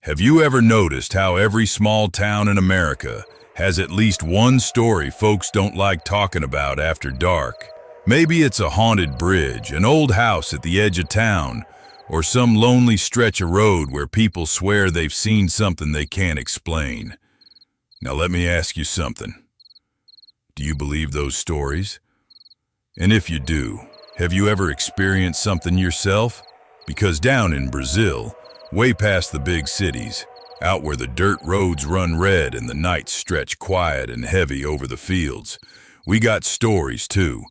Have you ever noticed how every small town in America has at least one story folks don't like talking about after dark? Maybe it's a haunted bridge, an old house at the edge of town, or some lonely stretch of road where people swear they've seen something they can't explain. Now let me ask you something. Do you believe those stories? And if you do, have you ever experienced something yourself? Because down in Brazil, way past the big cities, out where the dirt roads run red and the nights stretch quiet and heavy over the fields, we got stories too,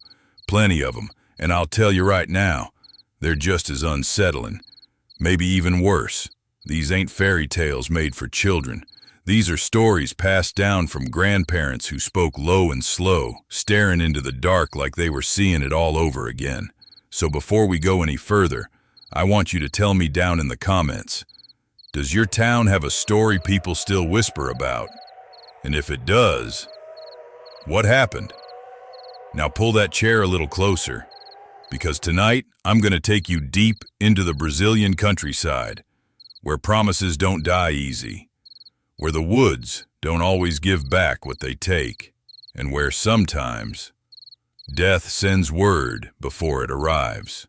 plenty of them, and I'll tell you right now, they're just as unsettling, maybe even worse. These ain't fairy tales made for children. These are stories passed down from grandparents who spoke low and slow, staring into the dark like they were seeing it all over again. So before we go any further, I want you to tell me down in the comments, does your town have a story people still whisper about? And if it does, what happened? Now pull that chair a little closer, because tonight I'm going to take you deep into the Brazilian countryside, where promises don't die easy, where the woods don't always give back what they take, and where sometimes death sends word before it arrives.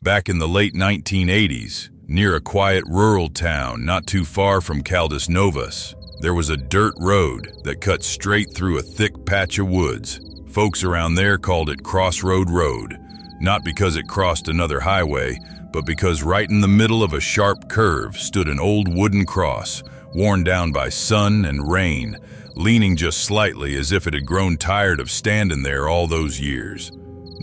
Back in the late 1980s, near a quiet rural town not too far from Caldas Novas, there was a dirt road that cut straight through a thick patch of woods. Folks around there called it Crossroad Road, not because it crossed another highway, but because right in the middle of a sharp curve stood an old wooden cross, worn down by sun and rain, leaning just slightly as if it had grown tired of standing there all those years.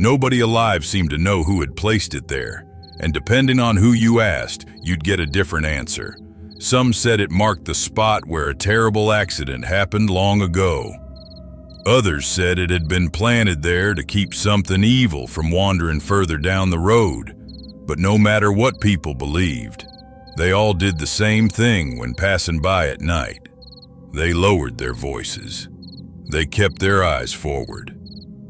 Nobody alive seemed to know who had placed it there, and depending on who you asked, you'd get a different answer. Some said it marked the spot where a terrible accident happened long ago. Others said it had been planted there to keep something evil from wandering further down the road. But no matter what people believed, they all did the same thing when passing by at night. They lowered their voices. They kept their eyes forward.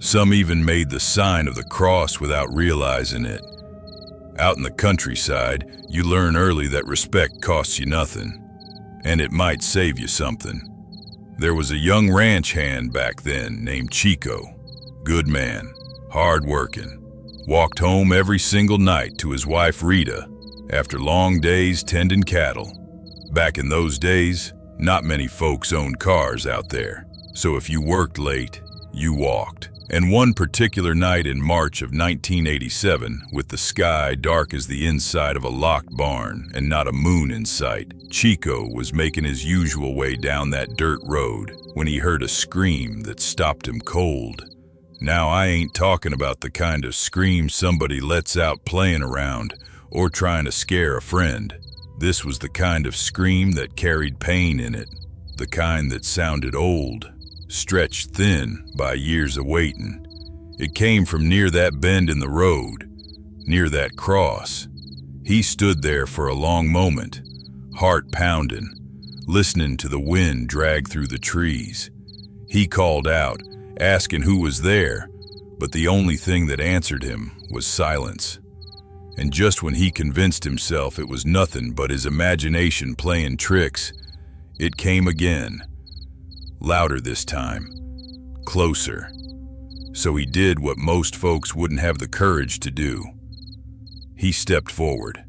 Some even made the sign of the cross without realizing it. Out in the countryside, you learn early that respect costs you nothing, and it might save you something. There was a young ranch hand back then named Chico. Good man, hard-working. Walked home every single night to his wife Rita after long days tending cattle. Back in those days, not many folks owned cars out there, so if you worked late, you walked. And one particular night in March of 1987, with the sky dark as the inside of a locked barn and not a moon in sight, Chico was making his usual way down that dirt road when he heard a scream that stopped him cold. Now, I ain't talking about the kind of scream somebody lets out playing around or trying to scare a friend. This was the kind of scream that carried pain in it, the kind that sounded old, stretched thin by years of waiting. It came from near that bend in the road, near that cross. He stood there for a long moment, heart pounding, listening to the wind drag through the trees. He called out, asking who was there, but the only thing that answered him was silence. And just when he convinced himself it was nothing but his imagination playing tricks, it came again. Louder this time, closer. So he did what most folks wouldn't have the courage to do. He stepped forward,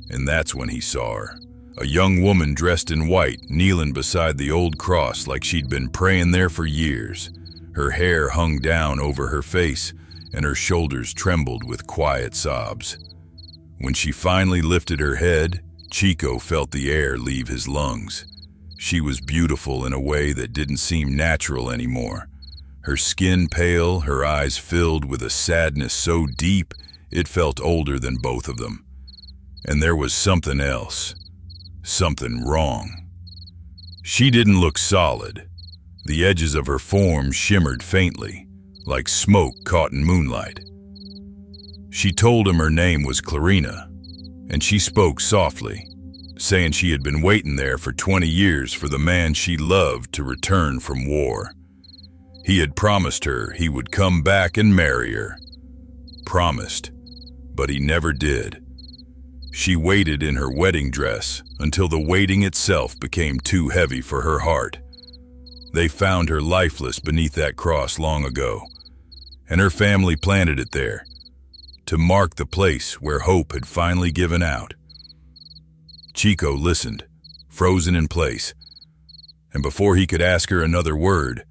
and that's when he saw her. A young woman dressed in white, kneeling beside the old cross like she'd been praying there for years. Her hair hung down over her face, and her shoulders trembled with quiet sobs. When she finally lifted her head, Chico felt the air leave his lungs. She was beautiful in a way that didn't seem natural anymore. Her skin pale, her eyes filled with a sadness so deep it felt older than both of them. And there was something else, something wrong. She didn't look solid. The edges of her form shimmered faintly, like smoke caught in moonlight. She told him her name was Clarina, and she spoke softly, saying she had been waiting there for 20 years for the man she loved to return from war. He had promised her he would come back and marry her. Promised, but he never did. She waited in her wedding dress until the waiting itself became too heavy for her heart. They found her lifeless beneath that cross long ago, and her family planted it there to mark the place where hope had finally given out. Chico listened, frozen in place, and before he could ask her another word,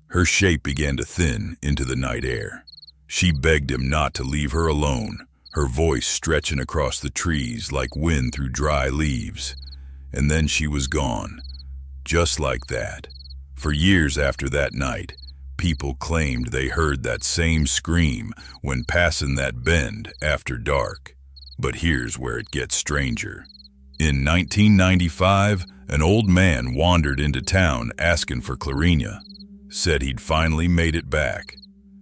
her shape began to thin into the night air. She begged him not to leave her alone, her voice stretching across the trees like wind through dry leaves. And then she was gone, just like that. For years after that night, people claimed they heard that same scream when passing that bend after dark. But here's where it gets stranger. In 1995, an old man wandered into town asking for Clarina. Said he'd finally made it back.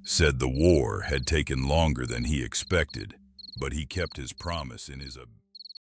Said the war had taken longer than he expected, but he kept his promise in his